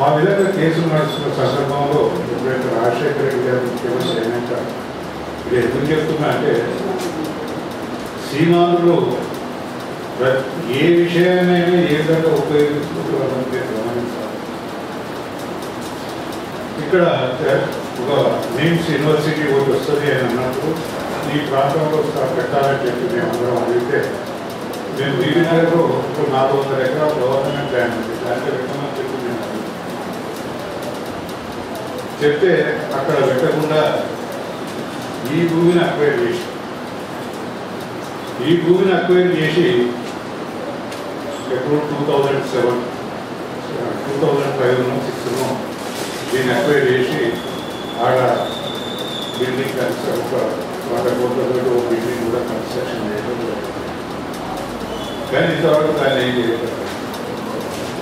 ఆ విధంగా కేసులు నడుస్తున్న సందర్భంలో ఎప్పుడైతే రాజశేఖర రెడ్డి గారు ముఖ్యమంత్రి అయినాక ఇది ఎందుకు చెప్తున్నా అంటే సీమాంధ్రులు ఏ విషయాన్నైనా ఏ విధంగా ఉపయోగించుకుంటున్నారంటే గమనించాలి. ఇక్కడ ఒక నేమ్స్ యూనివర్సిటీ ఒకటి వస్తుంది అని అన్నప్పుడు ఈ ప్రాంతంలో పెట్టాలని చెప్పి మేము అందరం అడిగితే మేము వీరినగర్లో 400 ఎకరాల గవర్నమెంట్ ల్యాండ్ ఉంది, దాంట్లో పెట్టమని చెప్పి మేము చెప్తే అక్కడ పెట్టకుండా ఈ భూమిని అక్వైర్ చేసి ఎప్పుడు 2007, 2005 6 దీన్ని అక్వైర్ చేసి ఆడ బిల్డింగ్ ఒక 100 కోట్లతో ఒక బిల్డింగ్ కూడా కన్స్ట్రక్షన్ చేయడం కానీ ఇంతవరకు దాన్ని ఏం చేయలేదు.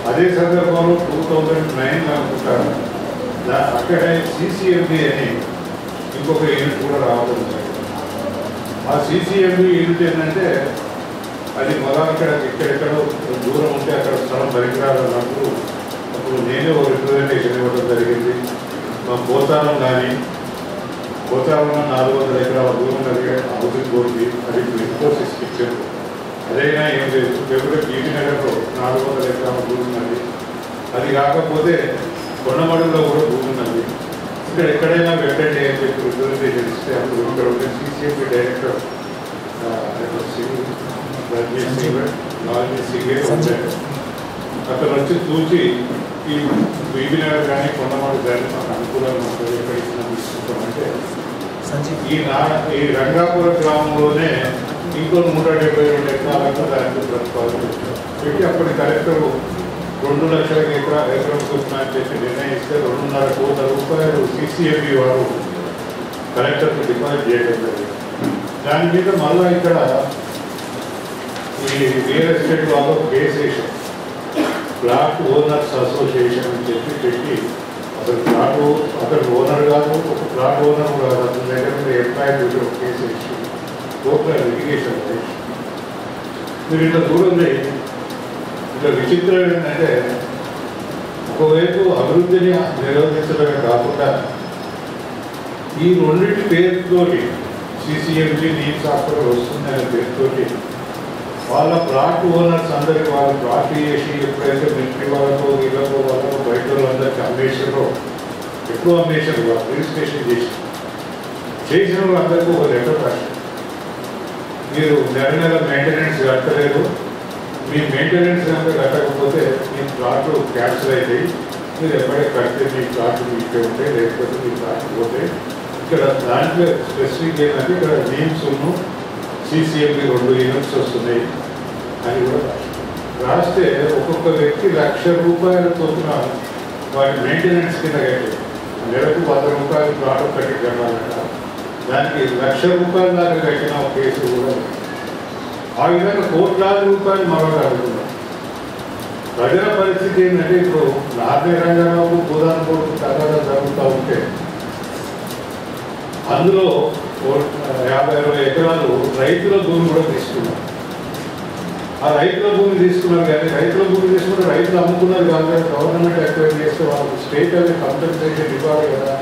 అదే సందర్భంలో 2009 అనుకుంటాను అక్కడే CCMB అని ఇంకొక యూనిట్ కూడా రావడం జరిగింది. ఆ CCMB యూనిట్ ఏంటంటే అది మళ్ళా ఇక్కడెక్కడో దూరం ఉంటే అక్కడ స్థలం పనికిరాలన్నప్పుడు అప్పుడు నేనే ఒక రిప్రజెంటేషన్ ఇవ్వడం జరిగింది. మా పోతారం కానీ పోతారంలో 400 ఎకరాల దూరం కలిగే హౌసింగ్ బోర్డుకి అది ఇన్ఫోసిస్ ఇచ్చారు. అదైనా ఏం లేదు, ఎవరు బీబీనగర్లో 400 ఎకరాల భూమి ఉన్నది. అది కాకపోతే కొండమడుగులో కూడా భూమి ఉన్నది. ఇక్కడ ఎక్కడైనా పెట్టండి అని చెప్పి రిప్రజెంటేషన్ ఇస్తే అప్పుడు ఇక్కడ ఉండే CCMB డైరెక్టర్ అతను వచ్చి చూసి ఈ బీబీనగర్ కానీ కొండమాడు కానీ మాకు అనుకూలంగా ఉంటుంది, ఎక్కడ ఇచ్చినా తీసుకుంటామంటే ఈ రంగాపురం గ్రామంలోనే ఇంకో 172 ఎకరాలకు దానికి ప్రతిపాదన పెట్టి అప్పటి కలెక్టర్ 2 లక్షల ఎకరం చొప్పున అని చెప్పి నిర్ణయిస్తే 2.5 కోట్ల రూపాయలు CCMB వారు కలెక్టర్కి డిపాజిట్ చేయడం జరిగింది. దాని మీద మళ్ళా ఇక్కడ ఈ రియల్ ఎస్టేట్ వాళ్ళు కేసు వేసారు. ప్లాట్ ఓనర్స్ అసోసియేషన్ అని చెప్పి పెట్టి అతను ఓనర్ కాదు, ఒక ప్లాట్ ఓనర్ కాదు, అతని దగ్గర ఎంప్లాయీ ఒక కేసు వేసి కోర్టులో లిటిగేషన్ చేసి మీరు ఇట్లా చూడండి. ఇట్లా విచిత్రం ఏంటంటే ఒకవైపు అభివృద్ధిని నిరోధించడమే కాకుండా ఈ రెండింటి పేరుతోటి CCMB నీట్ సాఫ్ట్వేర్ వస్తుందనే పేరుతోటి వాళ్ళ ప్లాట్ ఓనర్స్ అందరికీ వాళ్ళు ప్లాట్ చేసి ఎప్పుడైతే మిలిటరీ వాళ్ళతో వీళ్ళతో వాళ్ళతో బయట వాళ్ళందరికీ అమ్మేసారో ఎప్పుడు అమ్మేశారు వాళ్ళు రిజిస్ట్రేషన్ చేసిన వాళ్ళందరికీ ఒక లెటర్ రాశారు. మీరు నెల మెయింటెనెన్స్ కట్టలేదు, మీ మెయింటెనెన్స్ కనుక కట్టకపోతే మీ ప్లాట్లు క్యాన్సిల్ అవుతాయి, మీరు ఎప్పుడే కడితే మీ ప్లాట్లు మీకే ఉంటాయి, లేకపోతే మీ ప్లాట్లు పోతాయి. ఇక్కడ దాంట్లో స్పెసిఫిక్ ఏంటంటే ఇక్కడ నేమ్స్ CCMB 2 యూనిట్స్ వస్తున్నాయి అని కూడా రాస్తే ఒక్కొక్క వ్యక్తి ₹1,00,000 చొప్పున వాటి మెయింటెనెన్స్ కింద కట్టారు. నెలకు ₹100 ప్లాట్ కట్టి కట్టాలంట, దానికి ₹1,00,000 దాకా కట్టిన ఒక కేసు కూడా. ఆ విధంగా కోట్లాది రూపాయలు మరొక అడుగుతున్నారు. ప్రజల పరిస్థితి ఏంటంటే ఇప్పుడు నార్నే రంగంలో భూదాన కొడుకు తగ్గడం జరుగుతూ ఉంటే అందులో 50-60 ఎకరాలు రైతుల భూమి కూడా తీసుకున్నారు. ఆ రైతుల భూమి తీసుకున్నారు కానీ రైతుల భూమి తీసుకుంటే రైతులు అమ్ముకున్నారు కాదు, గవర్నమెంట్ అక్వైర్ చేస్తే వాళ్ళకి స్టేట్ అనేది కంపెన్సేషన్ ఇవ్వాలి కదా.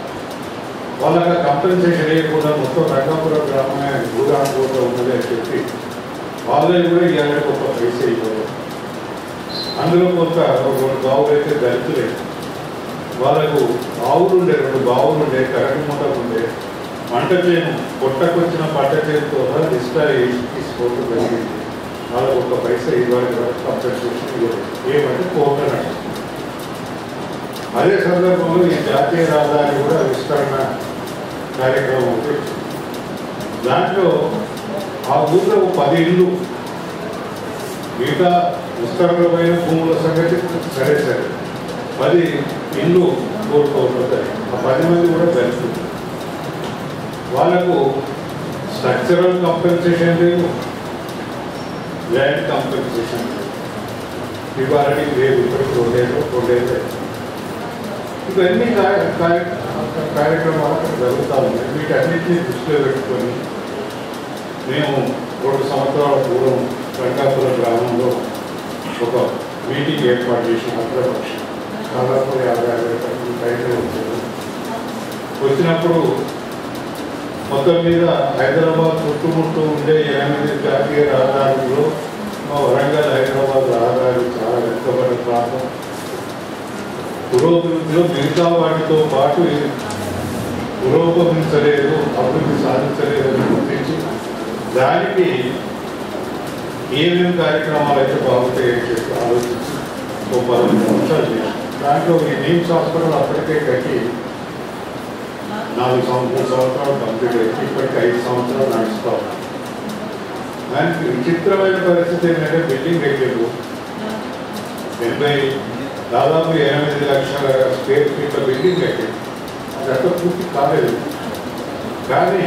వాళ్ళకి కంపెన్సేషన్ వేయకుండా మొత్తం రంగాపురం గ్రామమే భూదానపోతూ ఉన్నది అని చెప్పి వాళ్ళని కూడా ఇవ్వాలని ఒక పైసా ఇవ్వాలి. అందులో కొంత 2 బావులు అయితే దళితులే, వాళ్ళకు బావులు ఉండే 2 బావులు ఉండే, కరెంటు మూటలు ఉండే, పంట చేను పొట్టకొచ్చిన పంట చేనుతో రిజిస్టర్ తీసుకోవడం జరిగింది. వాళ్ళకు ఒక పైసా ఇవ్వాలి కదా, కంపెన్సేషన్ ఇవ్వాలి. ఏమంటే కోకనట్. అదే సందర్భంలో ఈ జాతీయ రహదారి కూడా విస్తరణ కార్యక్రమం ఉంది. దాంట్లో ఆ ఊళ్ళో 10 ఇళ్ళు, మిగతా విస్తరణమైన భూముల సంగతి సరే 10 ఇళ్ళు కోరుకోబోతాయి. ఆ 10 మంది కూడా దళితులు. వాళ్ళకు స్ట్రక్చరల్ కంపెన్సేషన్ లేదు, ల్యాండ్ కంపెన్సేషన్ లేదు, ఇవాళ లేదు. ఇప్పటికి 2 ఏళ్ళు ఇవన్నీ కార్యక్రమాలు జరుగుతూ ఉన్నాయి. వీటన్నిటినీ దృష్టిలో పెట్టుకొని మేము 2 సంవత్సరాల పూర్వం రంగాపురం గ్రామంలో ఒక మీటింగ్ ఏర్పాటు చేసిన అగ్రపక్షం దాదాపు 50-60 పైన వచ్చారు. వచ్చినప్పుడు మొత్తం మీద హైదరాబాద్ చుట్టుముట్టు ఉండే 8 జాతీయ రహదారుల్లో మా వరంగల్ హైదరాబాద్ రహదారి చాలా వెనుకబడిన ప్రాంతం. పురోభివృద్ధిలో మిగతా వాటితో పాటు పురోగమించలేదు, అభివృద్ధి సాధించలేదని గుర్తించి దానికి ఏమేమి కార్యక్రమాలు అయితే బాగుంటాయని చెప్పి ఆలోచించి ఓ 15 సంవత్సరాలు చేయాలి. దాంట్లో ఈ నీమ్స్ హాస్పిటల్ అప్పటికే కట్టి 3 సంవత్సరాలు కంప్లీట్ అయింది. ఇప్పటికి 5 సంవత్సరాలు నడుస్తూ ఉన్నాం. దానికి విచిత్రమైన పరిస్థితి ఏంటంటే బిల్డింగ్ కట్టారు. దాదాపు 8 లక్షల స్క్వేర్ ఫీట్ల బిల్డింగ్ కట్టారు. అది అక్కడ పూర్తి కాలేదు. కానీ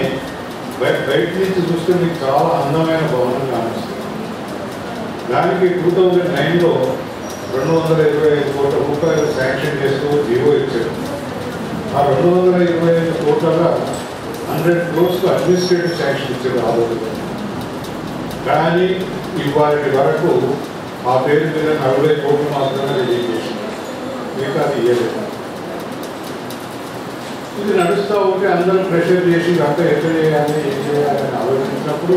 బయట నుంచి చూస్తే మీకు చాలా అందమైన భవనం కానిస్తుంది. దానికి 2009లో 225 కోట్ల రూపాయలు శాంక్షన్ చేస్తూ జీవో ఇచ్చారు. ఆ 225 కోట్ల 100 crores అడ్మినిస్ట్రేటివ్ శాంక్షన్ ఇచ్చారు ఆ రోజుల్లో. కానీ ఇవాటి వరకు ఆ పేరు మీద 40 కోట్లు మాత్రమే రిలీజ్ చేసింది. మిగతా అది ఇవ్వలేదు. ఇది నడుస్తూ ఉంటే అందరూ ప్రెషర్ చేసి అంతా ఎట్లా చేయాలి, ఏం చేయాలని ఆలోచించినప్పుడు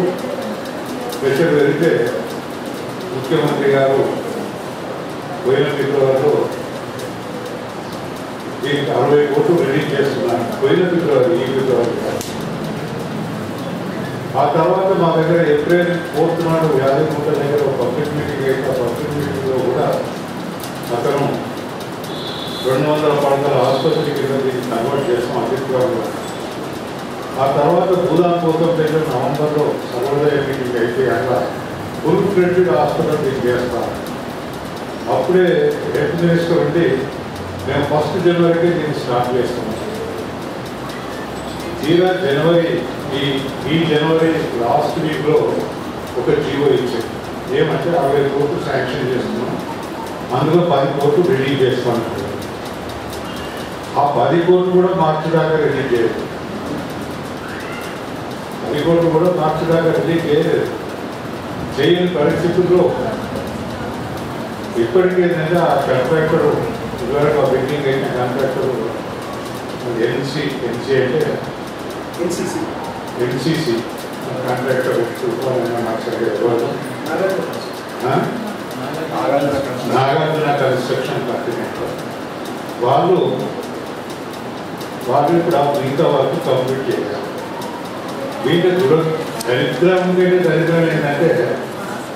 ప్రెషర్ పెరిగితే ముఖ్యమంత్రి గారు పోయిన ఫిబ్రవరిలో దీనికి 60 కోట్లు రిలీజ్ చేస్తున్నారు. పోయిన ఫిబ్రవరి, ఈ ఫిబ్రవరి. ఆ తర్వాత మా దగ్గర ఏప్రిల్ 4th నాడు యాదగిరిగుట్ట దగ్గర ఒక పబ్లిక్ మీటింగ్ అయితే ఆ పబ్లిక్ మీటింగ్లో కూడా అతను 200 పడకల ఆసుపత్రి కింద దీన్ని కన్వర్ట్ చేస్తాం అతిథిగా. ఆ తర్వాత భూదాన్ కోసం దగ్గర నవంబర్లో సర్వోదయ మీటింగ్ అయితే అట్లా ఫుల్ ఫ్లెడ్జ్డ్ హాస్పిటల్ దీన్ని చేస్తాం. అప్పుడే హెల్త్ మినిస్టర్ ఉండి మేము 1st జనవరికి దీన్ని స్టార్ట్ చేస్తాం. తీరా ఈ జనవరి లాస్ట్ వీక్లో ఒక జీవో ఇచ్చారు. ఏమంటే 60 కోట్లు శాంక్షన్ చేస్తున్నాం, అందులో 10 కోట్లు రిలీజ్ చేస్తామంటారు. ఆ 10 కోట్లు కూడా మార్చి దాకా రిలీజ్ చేయలేదు. 10 కోట్లు కూడా మార్చి దాకా రిలీజ్ చేయలేదు. చేయని పరిస్థితుల్లో ఇప్పటికీ ఏంటంటే ఆ కాంట్రాక్టర్ ఇదివరకు ఆ బిల్డింగ్ అయిన కాంట్రాక్టర్ ఎన్సీ అంటే ఎన్సీసీ కాంట్రాక్టర్ నాకు సరిగ్గా ఇవ్వదు. నాగార్జున కన్స్ట్రక్షన్ కంపెనీ వాళ్ళు ఇప్పుడు ఆ మిగతా వర్క్ కంప్లీట్ చేయాలి. వీళ్ళు దరిద్రం ఉంటే దరిద్రం ఏంటంటే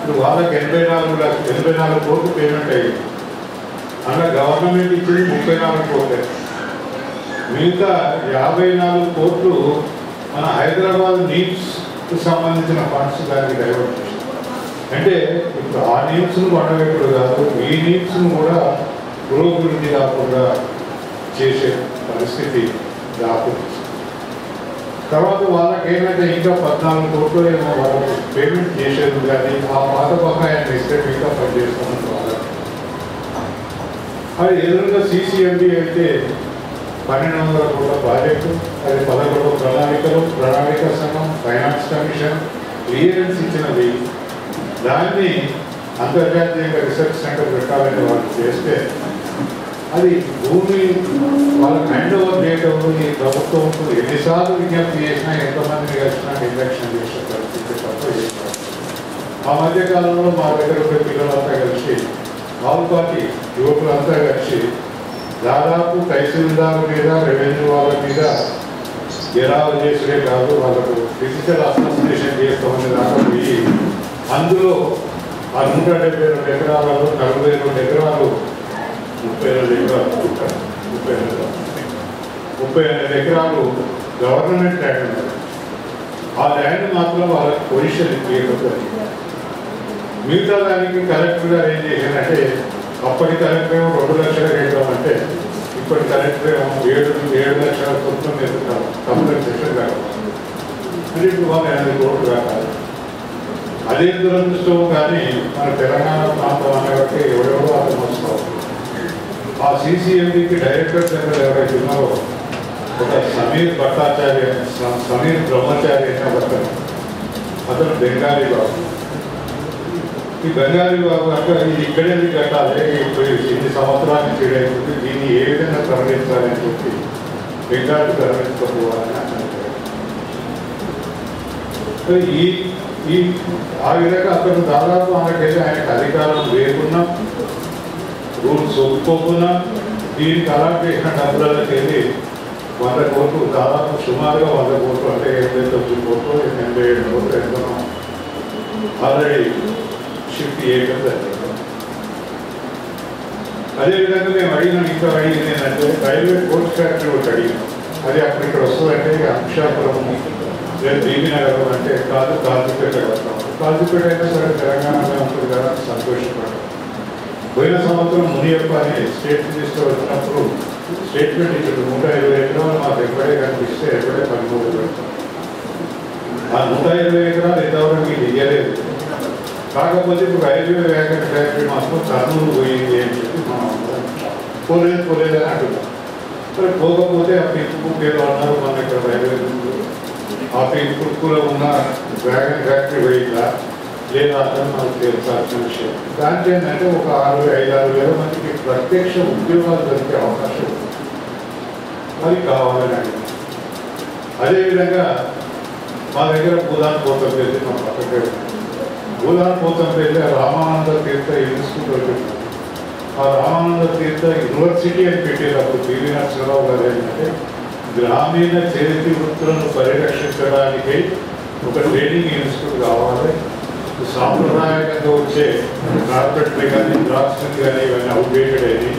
ఇప్పుడు వాళ్ళకి 84 కోట్లు పేమెంట్ అయ్యింది. అలా గవర్నమెంట్ ఇచ్చింది 34 కోట్లు. మిగతా 54 కోట్లు మన హైదరాబాద్ నీడ్స్కి సంబంధించిన ఫండ్స్ దానికి డైవర్ట్ చేశారు. అంటే ఇప్పుడు ఆ నీడ్స్ను కొండవెప్పుడు కాదు, ఈ నీడ్స్ను కూడా పురోభివృద్ధి కాకుండా చేసే పరిస్థితి రాకుండా. తర్వాత వాళ్ళకి ఏమైతే ఇంకా 14 కోట్లు ఏమో వాళ్ళకి పేమెంట్ చేసేది, కానీ ఆ పాత బకాయాన్ని ఇస్తే మిగతా పని చేస్తామని వాళ్ళకి. అది ఎదురుగా CCMD అయితే 1200 కోట్ల ప్రాజెక్టు, అది 11 ప్రణాళిక సంఘం, ఫైనాన్స్ కమిషన్ క్లియరెన్స్ ఇచ్చినది. దాన్ని అంతర్జాతీయంగా రీసెర్చ్ సెంటర్ పెట్టాలని వాళ్ళు చేస్తే అది భూమి వాళ్ళకి హ్యాండ్ ఓవర్ చేయడంలో ఈ ప్రభుత్వం ఎన్నిసార్లు విజ్ఞప్తి చేసినా, ఎంతమందిని కలిసినా నిర్లక్ష్యం చేసే పరిస్థితి తప్ప చేస్తారు. ఆ మధ్యకాలంలో మా దగ్గర ఉండే పిల్లలంతా కలిసి, ఆల్ పార్టీ యువకులంతా కలిసి దాదాపు తహసీల్దార్ మీద, రెవెన్యూ వాళ్ళ మీద గెరాలు చేసుడే కాదు, వాళ్ళకు ఫిజికల్ అసోసియేషన్ చేస్తామని దాకా పోయి అందులో ఆ 172 ఎకరాలలో 42 ఎకరాలు 32 ఎకరాలు గవర్నమెంట్ ల్యాండ్ ఉన్నది. ఆ ల్యాండ్ మాత్రం వాళ్ళకి పొజిషన్ ఇవ్వకపోతే మిగతా దానికి కలెక్టర్ గారు ఏం చేశారంటే, అప్పటి కలెక్టర్ ఏమో 2 లక్షలు వేద్దామంటే ఇప్పటి కలెక్టర్ ఏమో 7 లక్షల చొప్పున ఎదుగుతారు కంపెన్సేషన్ కావాలి. అంటే ఇప్పుడు వాళ్ళు 8 కోట్లు కావాలి. అదే దురదృష్టం. కానీ మన తెలంగాణ ప్రాంతం అనేవారికి ఎవరెవరో అర్థం వస్తాం. ఆ CCMDకి డైరెక్టర్ జనరల్ ఎవరైతే ఉన్నారో ఒక సమీర్ బ్రహ్మచారి అయిన అతను బెంగాలీ బాబు. ఈ బంగారు బాబు అక్కడ ఇది ఇక్కడే కట్టాలి, ఇప్పుడు ఇన్ని సంవత్సరాల నుంచి అయిపోతుంది, దీన్ని ఏ విధంగా తరలించాలని చెప్పి రికార్డు తరలించుకోవాలని అన్నారు. ఈ ఆ విధంగా అక్కడ దాదాపు ఆయనకైతే ఆయనకు అధికారం లేకున్నా, రూల్స్ ఒప్పుకోకున్నా, దీనికి అలాట్ చేసిన డబ్బులకి వెళ్ళి 100 కోట్లు, దాదాపు సుమారుగా 100 కోట్లు, అంటే 89 కోట్లు 87 కోట్లు ఎంతో ఆల్రెడీ షిఫ్ట్ చేయడం జరిగింది. అదేవిధంగా మేము అడిగింది ఏంటంటే రైల్వే కోచ్ ఫ్యాక్టరీ ఒకటి అడిగినాం. అది అప్పుడు ఇక్కడ వస్తుందంటే అంశాపురం లేదు బీబీనగరం అంటే కాజీపేట వస్తాం. కాజీపేట అయితే సరే తెలంగాణలో ఉంటుంది కదా, సంతోషపడ్డాం. పోయిన సంవత్సరం మునియప్ప అని స్టేట్ మినిస్టర్ వచ్చినప్పుడు స్టేట్మెంట్ ఇచ్చాడు, 120 ఎకరాలు మాకు ఎక్కడే కనిపిస్తే ఎక్కడే 13 పెడతాం. ఆ 120 ఎకరాలు ఎంతవరకు మీకు ఇయ్యలేదు. కాకపోతే ఇప్పుడు రైల్వే వ్యాగన్ ఫ్యాక్టరీ మాత్రం కర్నూలు పోయింది అని చెప్పి మనం పోలేదని అంటున్నాం. సరే పోకపోతే ఆ పింక్ ఏదో అన్నారు, మన ఇక్కడ రైల్వే ఆ పింకులో ఉన్న వ్యాగన్ ఫ్యాక్టరీ పోయిందా లేదా అతను మనకు తెలుసాల్సిన విషయం. దాంట్లో ఏంటంటే ఒక 5-6 వేల మందికి ప్రత్యక్ష ఉద్యోగాలు దొరికే అవకాశం ఉంది. అది కావాలని అడిగింది. అదేవిధంగా మా దగ్గర భూదాన్ పోతంపల్లి మా పక్కకే ఉంది. భూదాన్ పోతంపల్లి రామానంద తీర్థ ఇన్స్టిట్యూట్ ఉంటుంది. ఆ రామానంద తీర్థ యూనివర్సిటీ అని పెట్టేటప్పుడు పివి నరసింహరావు గారు ఏంటంటే గ్రామీణ చేతి వృత్తులను పరిరక్షించడానికి ఒక ట్రైనింగ్ ఇన్స్టిట్యూట్ కావాలి. సాంప్రదాయకంగా వచ్చే కార్పెట్లు కానీ డ్రాప్స్మెన్ కానీ ఇవన్నీ అవుట్డేటెడ్ అయ్యి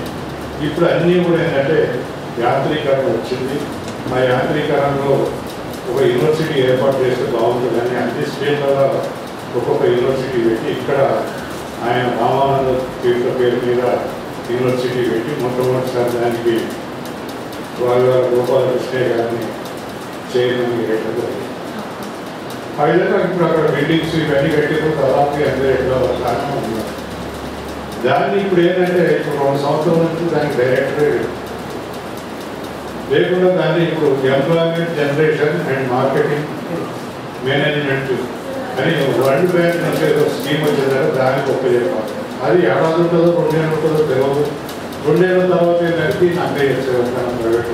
ఇప్పుడు అన్నీ కూడా ఏంటంటే యాంత్రీకరణ వచ్చింది. ఆ యాంత్రీకరణలో ఒక యూనివర్సిటీ ఏర్పాటు చేస్తే బాగుంటుందని అన్ని స్టేట్లలో ఒక్కొక్క యూనివర్సిటీ పెట్టి ఇక్కడ ఆయన రామానంద తీర్థ పేరు మీద యూనివర్సిటీ పెట్టి మొట్టమొదటిసారి దానికి వాళ్ళ గోపాలకృష్ణ గారిని చేయమని వేయడం జరిగింది. ఆ విధంగా ఇప్పుడు అక్కడ బిల్డింగ్స్ ఇవన్నీ కట్టిన దాదాపు 80 ఎకరాల స్థానం ఉన్నారు. దాన్ని ఇప్పుడు ఏంటంటే ఇప్పుడు 2 సంవత్సరాల నుంచి దానికి డైరెక్టర్ లేకుండా దాన్ని ఇప్పుడు employment generation and marketing management అని వరల్డ్ బ్యాంక్ నుంచి ఏదో స్కీమ్ వచ్చిందంటే దానికి చెప్పాలి. అది ఏడాది ఉంటుందో 2 ఏళ్ళు ఉంటుందో తెలియదు. 2 ఏళ్ళ తర్వాత ఏంటంటే నమ్మే చేసేవాళ్ళం ప్రైవేట్